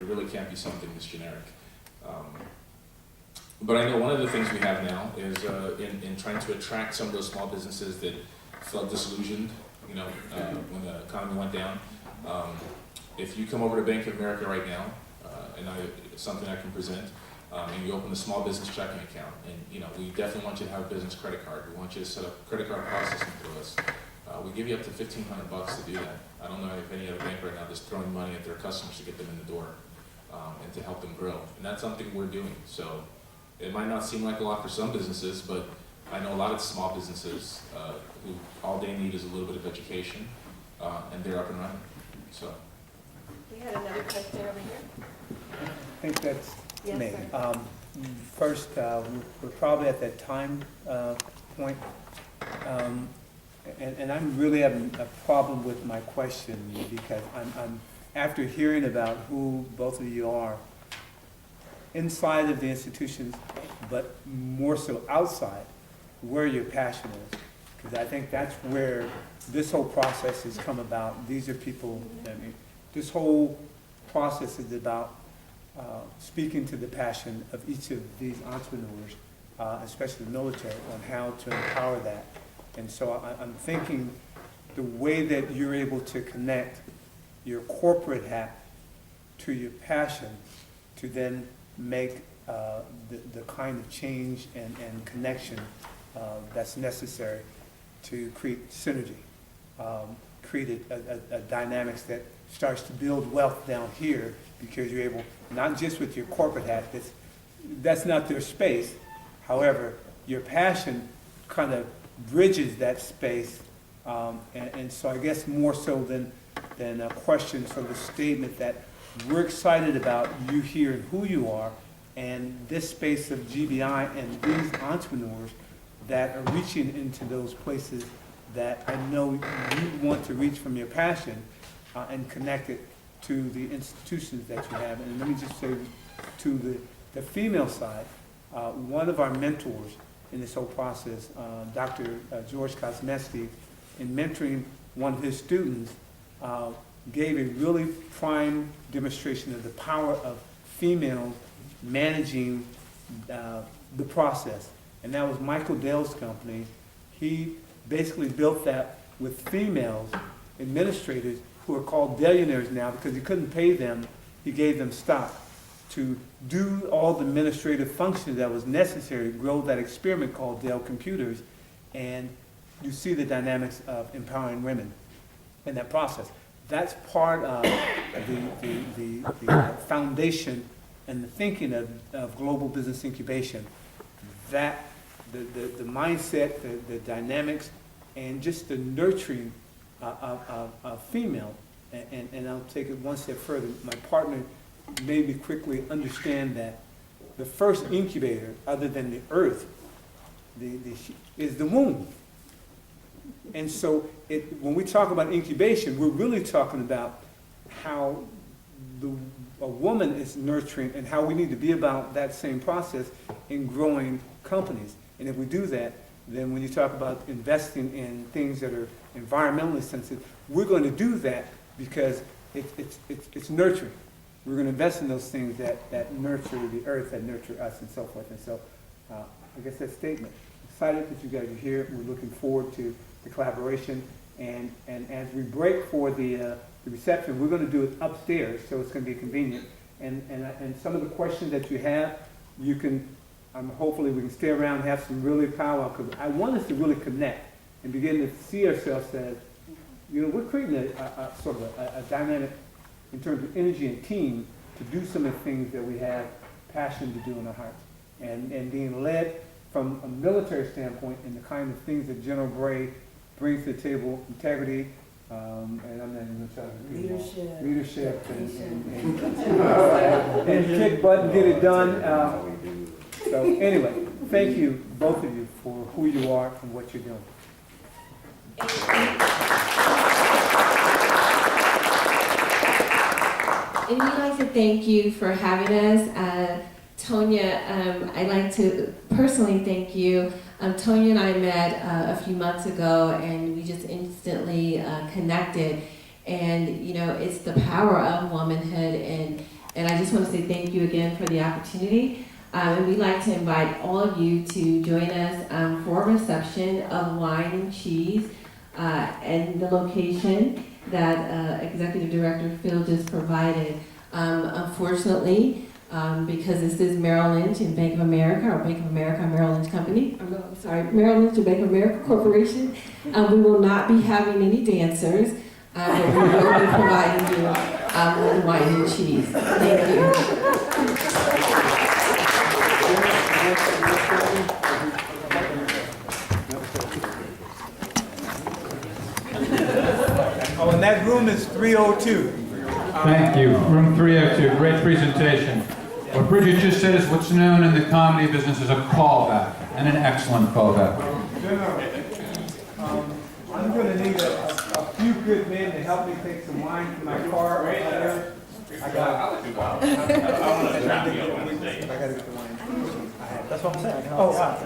really can't be something this generic. But I know one of the things we have now is in trying to attract some of those small businesses that felt disillusioned, when the economy went down. If you come over to Bank of America right now, and something I can present, and you open a small business checking account, and we definitely want you to have a business credit card. We want you to set up credit card processing through us. We give you up to $1,500 to do that. I don't know if any other bank right now is throwing money at their customers to get them in the door and to help them grow. And that's something we're doing. So it might not seem like a lot for some businesses, but I know a lot of small businesses who all they need is a little bit of education, and they're up and running. So We had another question over here. I think that's Yes, me. sir. First, we're probably at that time point, and I'm really having a problem with my question because I'm after hearing about who both of you are inside of the institutions, but more so outside, where your passion is, because I think that's where this whole process has come about. These are people. This whole process is about speaking to the passion of each of these entrepreneurs, especially the military, on how to empower that. And so I'm thinking the way that you're able to connect your corporate hat to your passion to then make the kind of change and connection that's necessary to create synergy, create a dynamics that starts to build wealth down here, because you're able, not just with your corporate hat, that's not their space. However, your passion kind of bridges that space, and so I guess more so than a question, sort of a statement that we're excited about you here and who you are, and this space of GBI and these entrepreneurs that are reaching into those places that I know you want to reach from your passion, and connect it to the institutions that you have. And let me just say, to the female side, one of our mentors in this whole process, Dr. George Kosmeski, in mentoring one of his students, gave a really prime demonstration of the power of females managing the process. And that was Michael Dell's company. He basically built that with females, administrators, who are called Dellionaires now because he couldn't pay them. He gave them stock to do all the administrative functions that was necessary to grow that experiment called Dell Computers. And you see the dynamics of empowering women in that process. That's part of the foundation and the thinking of global business incubation. That the mindset, the dynamics, and just the nurturing of female. And I'll take it one step further. My partner made me quickly understand that the first incubator, other than the earth, is the womb. And so when we talk about incubation, we're really talking about how a woman is nurturing and how we need to be about that same process in growing companies. And if we do that, then when you talk about investing in things that are environmentally sensitive, we're going to do that because it's nurturing. We're going to invest in those things that nurture the earth, that nurture us, and so forth. And so I guess that statement. Excited that you guys are here. We're looking forward to the collaboration. And as we break for the reception, we're going to do it upstairs, so it's going to be convenient. And some of the questions that you have, you can, hopefully we can stay around and have some really powwow, because I want us to really connect and begin to see ourselves as, we're creating a sort of a dynamic in terms of energy and team to do some of the things that we have passion to do in our hearts. And being led from a military standpoint in the kind of things that General Bray brings to the table, integrity, and I'm not even going to try to leadership, and kick butt and get it done. So anyway, thank you, both of you, for who you are and what you're doing. And we'd like to thank you for having us. Tonya, I'd like to personally thank you. Tonya and I met a few months ago, and we just instantly connected. And it's the power of womanhood and And I just want to say thank you again for the opportunity. And we'd like to invite all of you to join us for a reception of wine and cheese and the location that Executive Director Phil just provided. Unfortunately, because this is Merrill Lynch and Bank of America, or Bank of America and Merrill Lynch Company, I'm sorry, Merrill Lynch and Bank of America Corporation, we will not be having any dancers, but we will be providing you with wine and cheese. Thank you. Oh, and that room is 302. Thank you. Room 302, great presentation. What Bridget just said is what's known in the comedy business as a callback, and an excellent callback. I'm going to need a few good men to help me take some wine from my car right there. I got to get the wine. That's what I'm saying. Oh, wow.